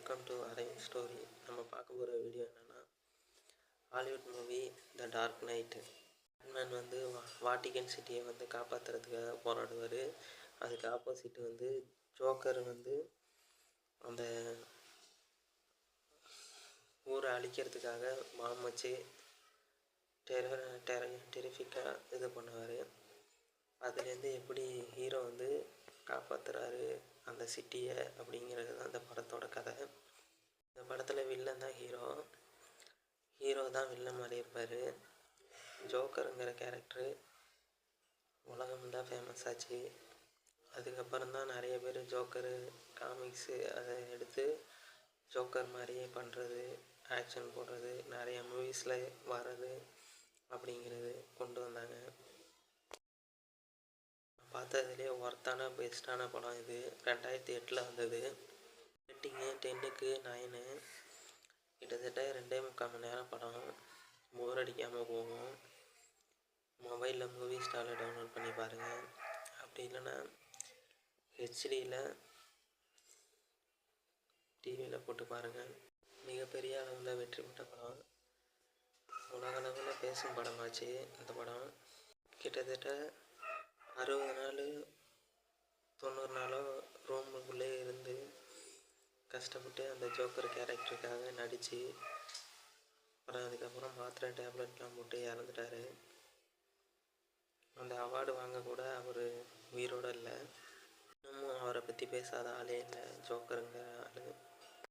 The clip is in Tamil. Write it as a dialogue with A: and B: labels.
A: Welcome to Aravind story. நம்ம பார்க்க போகிற வீடியோ என்னென்னா, Hollywood movie the Dark Knight. Batman வந்து வாட்டிகன் சிட்டியை வந்து காப்பாற்றுறதுக்காக போராடுவார். அதுக்கு ஆப்போசிட் வந்து ஜோக்கர் வந்து அந்த ஊரை அழிக்கிறதுக்காக பாம் வச்சு டெரிஃபிக்காக இது பண்ணுவார். அதுலேருந்து எப்படி ஹீரோ வந்து காப்பாற்றுறாரு அந்த சிட்டியை அப்படிங்கிறது தான் அந்த படத்தோட கதை. இந்த படத்தில் வில்லன் தான் ஹீரோ தான் வில்லன் மாதிரி இருப்பார். ஜோக்கருங்கிற கேரக்டரு உலகம் தான் ஃபேமஸ் ஆச்சு. அதுக்கப்புறம் தான் நிறைய பேர் ஜோக்கரு காமிக்ஸு அதை எடுத்து ஜோக்கர் மாதிரியே பண்ணுறது, ஆக்ஷன் போடுறது, நிறைய மூவிஸில் வர்றது அப்படிங்கிறது கொண்டு வந்தாங்க. பார்த்ததுலேயே ஒர்த்தான பெஸ்ட்டான படம் இது. 2008 வந்தது. ரேட்டிங்கு 10க்கு 9. கிட்டத்தட்ட 2.25 மணி நேரம் படம். போர் அடிக்காமல் போகும். மொபைலில் மூவி ஸ்டாரில் டவுன்லோட் பண்ணி பாருங்கள். அப்படி இல்லைன்னா ஹெச்டியில் டிவியில் போட்டு பாருங்கள். மிகப்பெரிய அளவில் வெற்றி பெற்ற படம். உலகளவில் பேசும் படமாச்சு இந்த படம். கிட்டத்தட்ட 60 நாள் 90 நாளோ ரூமுக்குள்ளே இருந்து கஷ்டப்பட்டு அந்த ஜோக்கர் கேரக்டருக்காக நடித்து அப்புறம் அதுக்கப்புறம் மாத்திரை டேப்லெட்லாம் போட்டு இறந்துட்டார். அந்த அவார்டு வாங்க கூட அவர் உயிரோடு இல்லை. இன்னமும் அவரை பற்றி பேசாத ஆளே இல்லை. ஜோக்கருங்க